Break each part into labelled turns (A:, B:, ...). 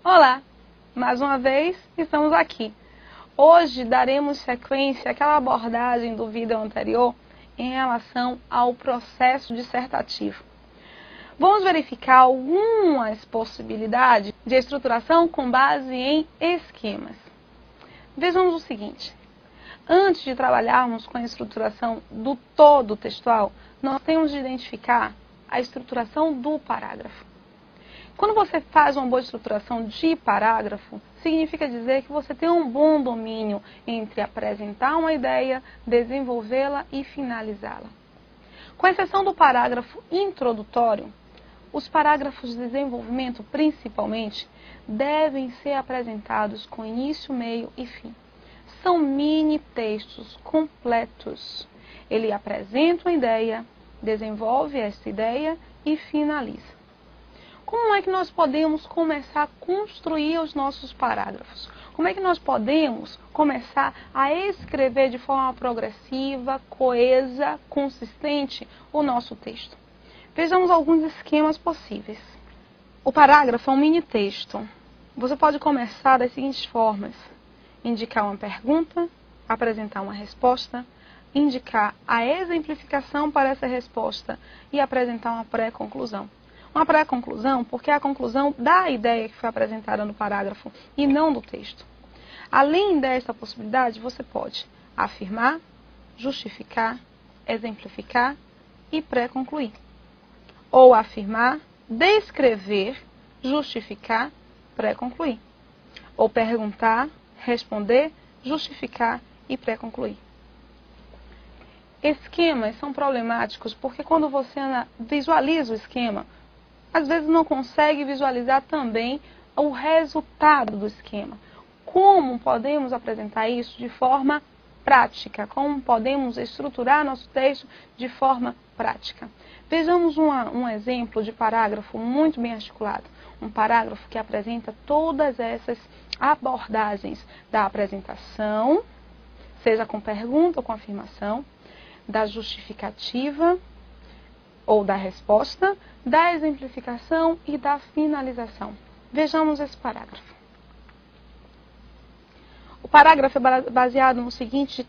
A: Olá! Mais uma vez, estamos aqui. Hoje daremos sequência àquela abordagem do vídeo anterior em relação ao processo dissertativo. Vamos verificar algumas possibilidades de estruturação com base em esquemas. Vejamos o seguinte. Antes de trabalharmos com a estruturação do todo textual, nós temos de identificar a estruturação do parágrafo. Quando você faz uma boa estruturação de parágrafo, significa dizer que você tem um bom domínio entre apresentar uma ideia, desenvolvê-la e finalizá-la. Com exceção do parágrafo introdutório, os parágrafos de desenvolvimento, principalmente, devem ser apresentados com início, meio e fim. São mini textos completos. Ele apresenta uma ideia, desenvolve essa ideia e finaliza. Como é que nós podemos começar a construir os nossos parágrafos? Como é que nós podemos começar a escrever de forma progressiva, coesa, consistente o nosso texto? Vejamos alguns esquemas possíveis. O parágrafo é um mini texto. Você pode começar das seguintes formas: indicar uma pergunta, apresentar uma resposta, indicar a exemplificação para essa resposta e apresentar uma pré-conclusão. Uma pré-conclusão porque é a conclusão da ideia que foi apresentada no parágrafo e não do texto. Além dessa possibilidade, você pode afirmar, justificar, exemplificar e pré-concluir. Ou afirmar, descrever, justificar, pré-concluir. Ou perguntar, responder, justificar e pré-concluir. Esquemas são problemáticos porque quando você visualiza o esquema, às vezes não consegue visualizar também o resultado do esquema. Como podemos apresentar isso de forma prática? Como podemos estruturar nosso texto de forma prática? Vejamos um exemplo de parágrafo muito bem articulado. Um parágrafo que apresenta todas essas abordagens da apresentação, seja com pergunta ou com afirmação, da justificativa ou da resposta, da exemplificação e da finalização. Vejamos esse parágrafo. O parágrafo é baseado no seguinte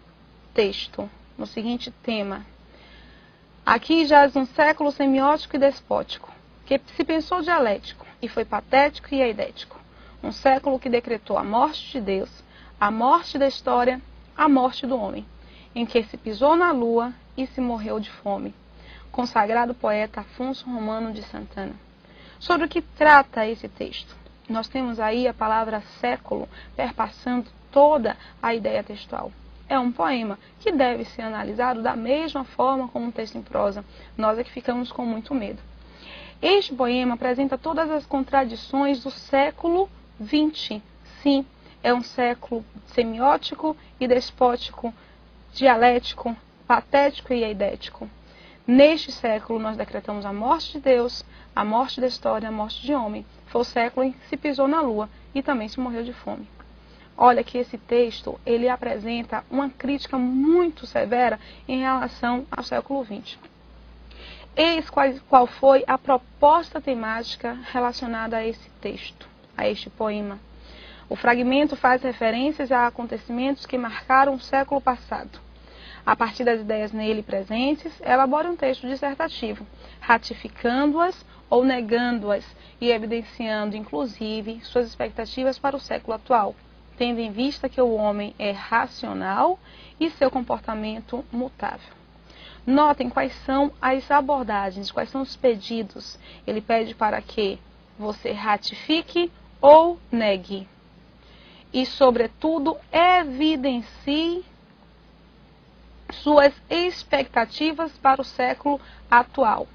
A: texto, no seguinte tema. Aqui jaz um século semiótico e despótico, que se pensou dialético e foi patético e eidético. Um século que decretou a morte de Deus, a morte da história, a morte do homem, em que se pisou na lua e se morreu de fome. Consagrado poeta Afonso Romano de Santana. Sobre o que trata esse texto? Nós temos aí a palavra século perpassando toda a ideia textual. É um poema que deve ser analisado da mesma forma como um texto em prosa. Nós é que ficamos com muito medo. Este poema apresenta todas as contradições do século XX. Sim, é um século semiótico e despótico, dialético, patético e eidético. Neste século, nós decretamos a morte de Deus, a morte da história, a morte de homem. Foi o século em que se pisou na lua e também se morreu de fome. Olha que esse texto, ele apresenta uma crítica muito severa em relação ao século XX. Eis qual foi a proposta temática relacionada a esse texto, a este poema. O fragmento faz referências a acontecimentos que marcaram o século passado. A partir das ideias nele presentes, elabora um texto dissertativo, ratificando-as ou negando-as e evidenciando, inclusive, suas expectativas para o século atual, tendo em vista que o homem é racional e seu comportamento mutável. Notem quais são as abordagens, quais são os pedidos. Ele pede para que você ratifique ou negue. E, sobretudo, evidencie suas expectativas para o século atual.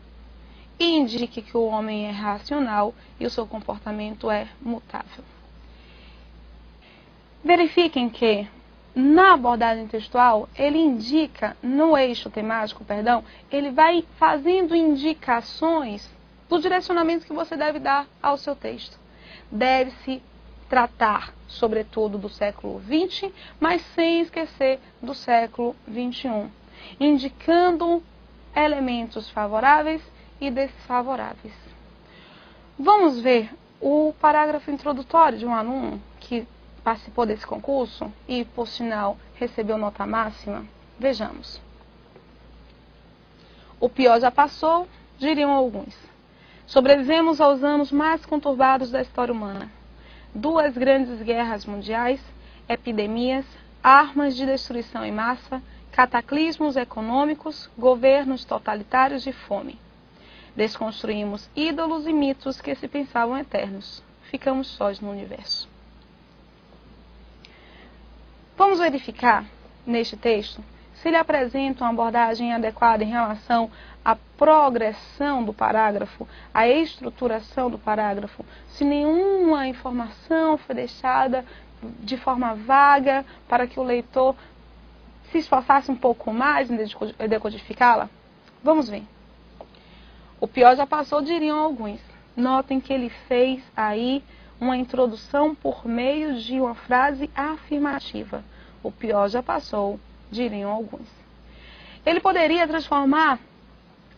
A: E indique que o homem é racional e o seu comportamento é mutável. Verifiquem que, na abordagem textual, ele indica, no eixo temático, ele vai fazendo indicações do direcionamento que você deve dar ao seu texto. Deve-se tratar, sobretudo, do século XX, mas sem esquecer do século XXI, indicando elementos favoráveis e desfavoráveis. Vamos ver o parágrafo introdutório de um aluno que participou desse concurso e, por sinal, recebeu nota máxima? Vejamos. O pior já passou, diriam alguns. Sobrevivemos aos anos mais conturbados da história humana. 2 grandes guerras mundiais, epidemias, armas de destruição em massa, cataclismos econômicos, governos totalitários e fome. Desconstruímos ídolos e mitos que se pensavam eternos. Ficamos sós no universo. Vamos verificar, neste texto, se ele apresenta uma abordagem adequada em relação à progressão do parágrafo, à estruturação do parágrafo, se nenhuma informação foi deixada de forma vaga para que o leitor se esforçasse um pouco mais em decodificá-la. Vamos ver. O pior já passou, diriam alguns. Notem que ele fez aí uma introdução por meio de uma frase afirmativa. O pior já passou, diriam alguns. Ele poderia transformar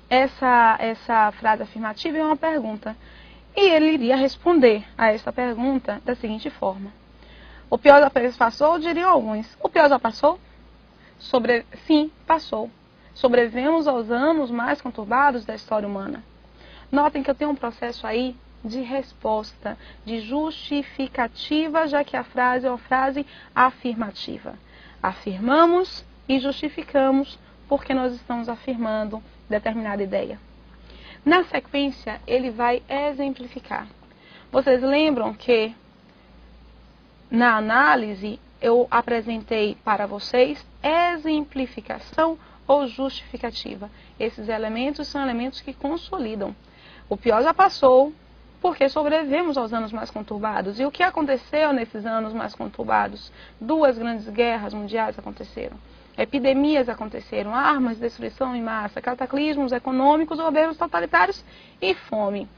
A: essa frase afirmativa em uma pergunta. E ele iria responder a essa pergunta da seguinte forma. O pior já passou, diriam alguns. O pior já passou? Sim, passou. Sobrevivemos aos anos mais conturbados da história humana. Notem que eu tenho um processo aí de resposta, de justificativa, já que a frase é uma frase afirmativa. Afirmamos e justificamos porque nós estamos afirmando determinada ideia. Na sequência, ele vai exemplificar. Vocês lembram que na análise eu apresentei para vocês exemplificação ou justificativa. Esses elementos são elementos que consolidam. O pior já passou, porque sobrevivemos aos anos mais conturbados. E o que aconteceu nesses anos mais conturbados? 2 grandes guerras mundiais aconteceram. Epidemias aconteceram, armas de destruição em massa, cataclismos econômicos, governos totalitários e fome.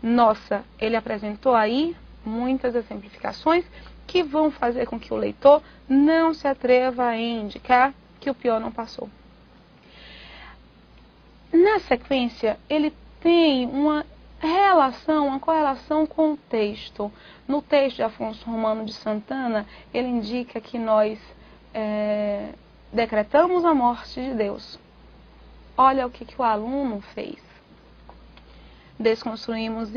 A: Nossa, ele apresentou aí muitas exemplificações que vão fazer com que o leitor não se atreva a indicar que o pior não passou. Na sequência, ele tem uma correlação com o texto. No texto de Afonso Romano de Santana, ele indica que nós decretamos a morte de Deus. Olha o que o aluno fez. Desconstruímos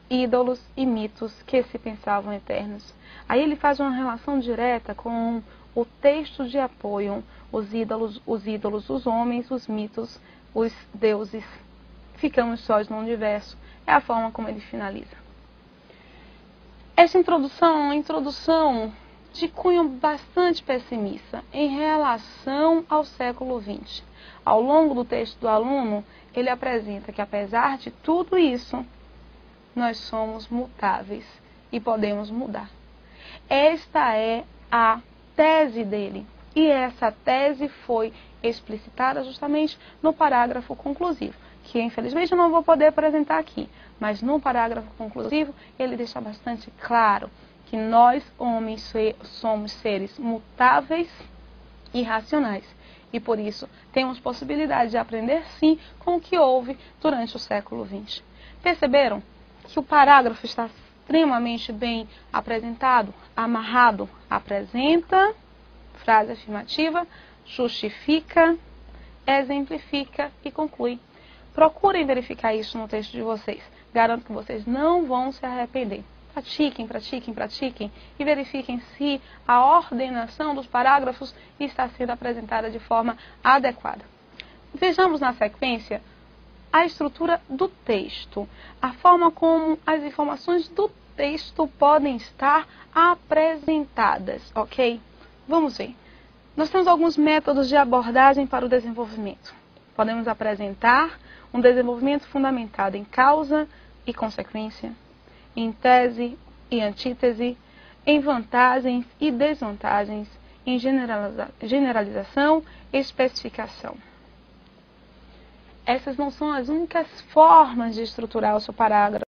A: ídolos e mitos que se pensavam eternos. Aí ele faz uma relação direta com o texto de apoio, os ídolos, os homens, os mitos, os deuses. Ficamos sós no universo. É a forma como ele finaliza. Essa introdução é uma introdução de cunho bastante pessimista em relação ao século XX. Ao longo do texto do aluno, ele apresenta que apesar de tudo isso, nós somos mutáveis e podemos mudar. Esta é a tese dele. E essa tese foi explicitada justamente no parágrafo conclusivo, que infelizmente eu não vou poder apresentar aqui, mas no parágrafo conclusivo ele deixa bastante claro que nós, homens, somos seres mutáveis e racionais. E por isso temos possibilidade de aprender sim com o que houve durante o século XX. Perceberam que o parágrafo está extremamente bem apresentado, amarrado? Apresenta, frase afirmativa, justifica, exemplifica e conclui. Procurem verificar isso no texto de vocês. Garanto que vocês não vão se arrepender. Pratiquem, pratiquem, pratiquem e verifiquem se a ordenação dos parágrafos está sendo apresentada de forma adequada. Vejamos na sequência a estrutura do texto, a forma como as informações do texto podem estar apresentadas, ok? Vamos ver. Nós temos alguns métodos de abordagem para o desenvolvimento. Podemos apresentar um desenvolvimento fundamentado em causa e consequência, em tese e antítese, em vantagens e desvantagens, em generalização e especificação. Essas não são as únicas formas de estruturar o seu parágrafo.